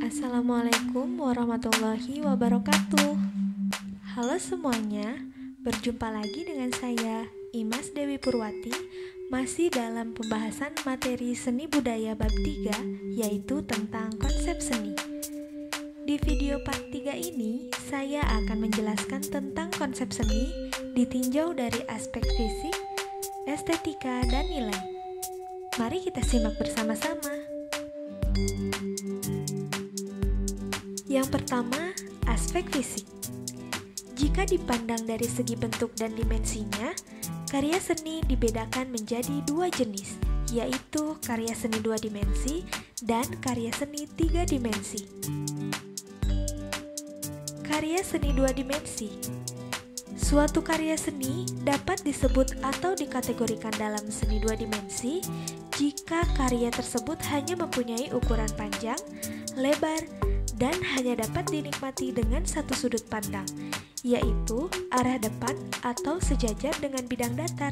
Assalamualaikum warahmatullahi wabarakatuh. Halo semuanya, berjumpa lagi dengan saya, Imas Dewi Purwati, masih dalam pembahasan materi seni budaya bab 3, yaitu tentang konsep seni. Di video part 3 ini, saya akan menjelaskan tentang konsep seni ditinjau dari aspek fisik, estetika, dan nilai. Mari kita simak bersama-sama. Yang pertama, aspek fisik. Jika dipandang dari segi bentuk dan dimensinya, karya seni dibedakan menjadi dua jenis, yaitu karya seni 2 dimensi dan karya seni 3 dimensi. Karya seni 2 dimensi. Suatu karya seni dapat disebut atau dikategorikan dalam seni 2 dimensi jika karya tersebut hanya mempunyai ukuran panjang, lebar, dan hanya dapat dinikmati dengan satu sudut pandang, yaitu arah depan atau sejajar dengan bidang datar.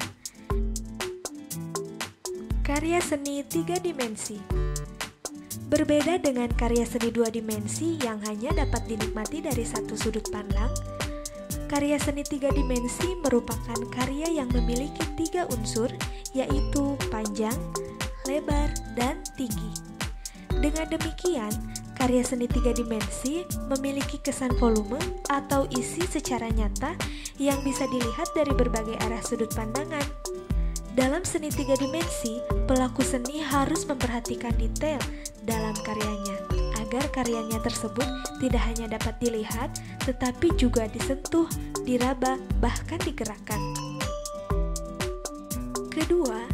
Karya seni 3 dimensi. Berbeda dengan karya seni 2 dimensi yang hanya dapat dinikmati dari satu sudut pandang, karya seni 3 dimensi merupakan karya yang memiliki 3 unsur, yaitu panjang, lebar, dan tinggi. Dengan demikian, karya seni 3 dimensi memiliki kesan volume atau isi secara nyata yang bisa dilihat dari berbagai arah sudut pandangan. Dalam seni 3 dimensi, pelaku seni harus memperhatikan detail dalam karyanya, agar karyanya tersebut tidak hanya dapat dilihat, tetapi juga disentuh, diraba, bahkan digerakkan. Kedua,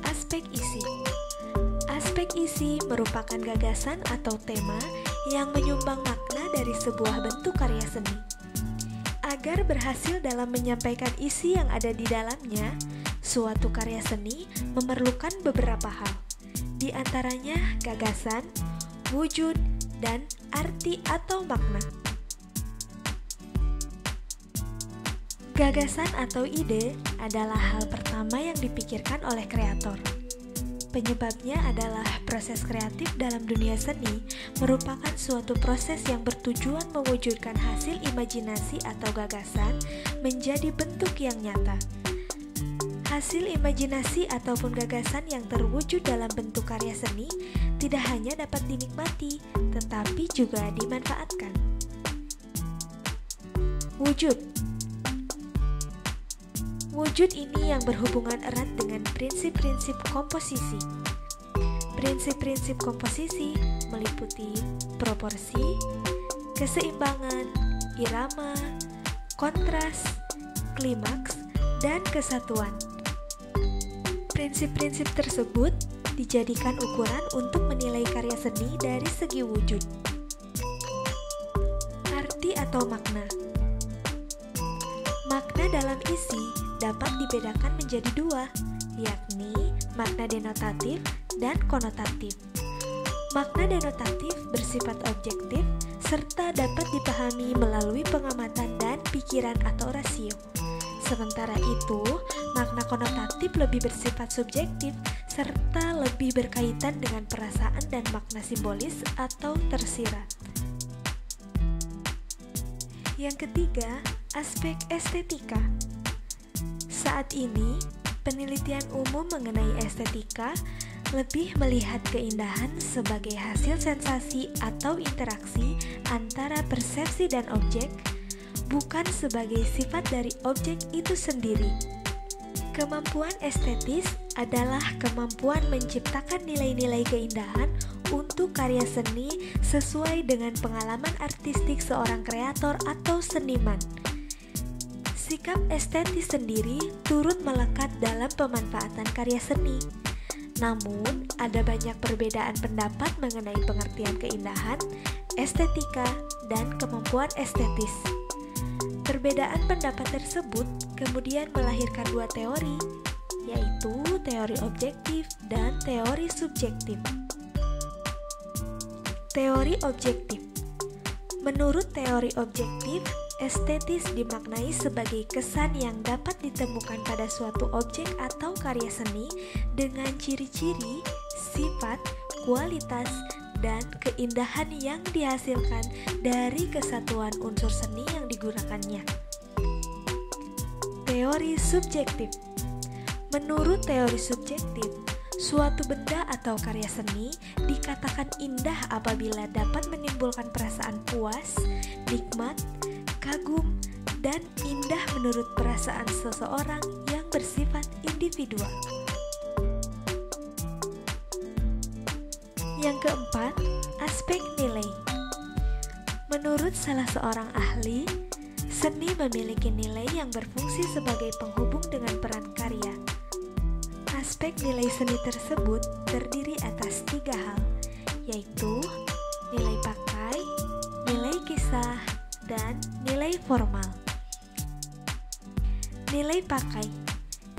aspek isi. Aspek isi merupakan gagasan atau tema yang menyumbang makna dari sebuah bentuk karya seni. Agar berhasil dalam menyampaikan isi yang ada di dalamnya, suatu karya seni memerlukan beberapa hal, di antaranya gagasan, wujud, dan arti atau makna. Gagasan atau ide adalah hal pertama yang dipikirkan oleh kreator. Penyebabnya adalah proses kreatif dalam dunia seni merupakan suatu proses yang bertujuan mewujudkan hasil imajinasi atau gagasan menjadi bentuk yang nyata. Hasil imajinasi ataupun gagasan yang terwujud dalam bentuk karya seni tidak hanya dapat dinikmati, tetapi juga dimanfaatkan. Wujud. Wujud ini yang berhubungan erat dengan prinsip-prinsip komposisi. Prinsip-prinsip komposisi meliputi proporsi, keseimbangan, irama, kontras, klimaks, dan kesatuan. Prinsip-prinsip tersebut dijadikan ukuran untuk menilai karya seni dari segi wujud. Arti atau makna. Makna dalam isi dapat dibedakan menjadi dua, yakni makna denotatif dan konotatif. Makna denotatif bersifat objektif serta dapat dipahami melalui pengamatan dan pikiran atau rasio. Sementara itu, makna konotatif lebih bersifat subjektif serta lebih berkaitan dengan perasaan dan makna simbolis atau tersirat. Yang ketiga, aspek estetika. Saat ini, penelitian umum mengenai estetika lebih melihat keindahan sebagai hasil sensasi atau interaksi antara persepsi dan objek, bukan sebagai sifat dari objek itu sendiri. Kemampuan estetis adalah kemampuan menciptakan nilai-nilai keindahan untuk karya seni sesuai dengan pengalaman artistik seorang kreator atau seniman. Sikap estetis sendiri turut melekat dalam pemanfaatan karya seni. Namun, ada banyak perbedaan pendapat mengenai pengertian keindahan, estetika, dan kemampuan estetis. Perbedaan pendapat tersebut kemudian melahirkan dua teori, yaitu teori objektif dan teori subjektif. Teori objektif. Menurut teori objektif, estetis dimaknai sebagai kesan yang dapat ditemukan pada suatu objek atau karya seni dengan ciri-ciri, sifat, kualitas, dan keindahan yang dihasilkan dari kesatuan unsur seni yang digunakannya. Teori subjektif. Menurut teori subjektif, suatu benda atau karya seni dikatakan indah apabila dapat menimbulkan perasaan puas, nikmat, kagum, dan indah menurut perasaan seseorang yang bersifat individual. Yang keempat, aspek nilai. Menurut salah seorang ahli, seni memiliki nilai yang berfungsi sebagai penghubung dengan peran karya. Aspek nilai seni tersebut terdiri atas 3 hal, yaitu nilai pakai, nilai kisah, dan nilai formal. Nilai pakai.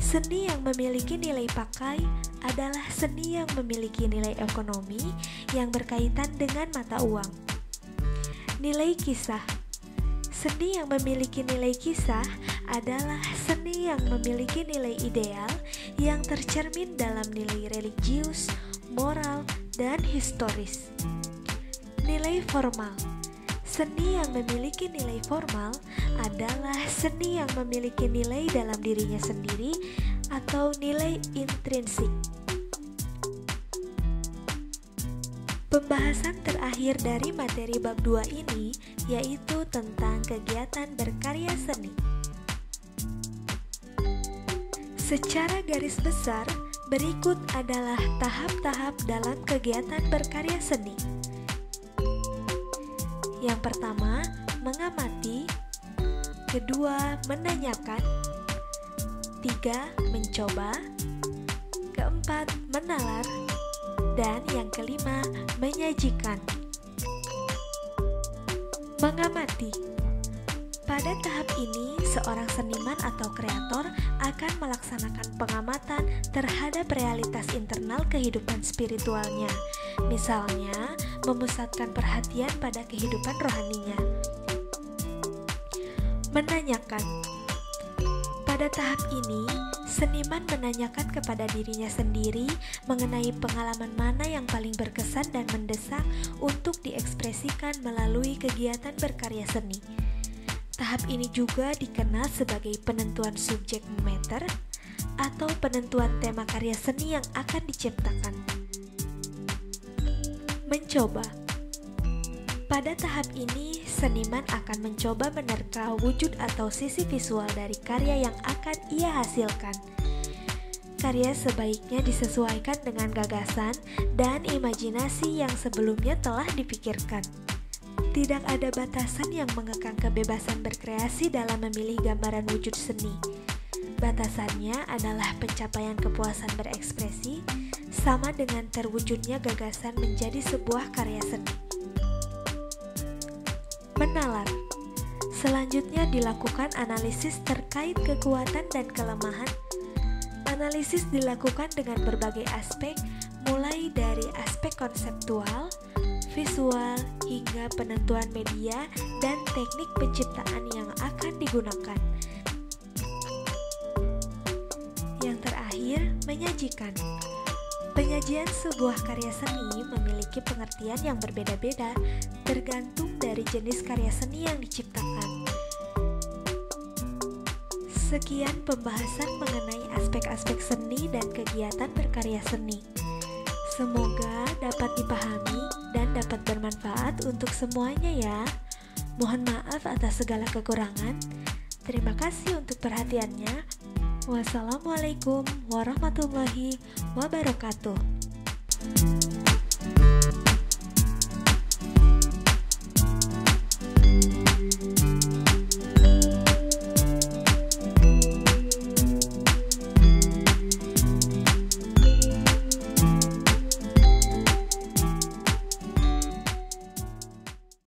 Seni yang memiliki nilai pakai adalah seni yang memiliki nilai ekonomi yang berkaitan dengan mata uang. Nilai kisah. Seni yang memiliki nilai kisah adalah seni yang memiliki nilai ideal yang tercermin dalam nilai religius, moral, dan historis. Nilai formal. Seni yang memiliki nilai formal adalah seni yang memiliki nilai dalam dirinya sendiri atau nilai intrinsik. Pembahasan terakhir dari materi bab 2 ini yaitu tentang kegiatan berkarya seni. Secara garis besar, berikut adalah tahap-tahap dalam kegiatan berkarya seni. Yang pertama, mengamati. Kedua, menanyakan. 3, mencoba. Keempat, menalar. Dan yang kelima, menyajikan. Mengamati. Pada tahap ini, seorang seniman atau kreator akan melaksanakan pengamatan terhadap realitas internal kehidupan spiritualnya. Misalnya, memusatkan perhatian pada kehidupan rohaninya. Menanyakan. Pada tahap ini, seniman menanyakan kepada dirinya sendiri mengenai pengalaman mana yang paling berkesan dan mendesak untuk diekspresikan melalui kegiatan berkarya seni. Tahap ini juga dikenal sebagai penentuan subject matter atau penentuan tema karya seni yang akan diciptakan. Mencoba. Pada tahap ini, seniman akan mencoba menerka wujud atau sisi visual dari karya yang akan ia hasilkan. Karya sebaiknya disesuaikan dengan gagasan dan imajinasi yang sebelumnya telah dipikirkan. Tidak ada batasan yang mengekang kebebasan berkreasi dalam memilih gambaran wujud seni. Batasannya adalah pencapaian kepuasan berekspresi sama dengan terwujudnya gagasan menjadi sebuah karya seni. Menalar. Selanjutnya dilakukan analisis terkait kekuatan dan kelemahan. Analisis dilakukan dengan berbagai aspek, mulai dari aspek konseptual, visual, hingga penentuan media dan teknik penciptaan yang akan digunakan. Yang terakhir, menyajikan. Penyajian sebuah karya seni memiliki pengertian yang berbeda-beda tergantung dari jenis karya seni yang diciptakan. Sekian pembahasan mengenai aspek-aspek seni dan kegiatan berkarya seni. Semoga dapat dipahami dan dapat bermanfaat untuk semuanya ya. Mohon maaf atas segala kekurangan. Terima kasih untuk perhatiannya. Wassalamualaikum warahmatullahi wabarakatuh.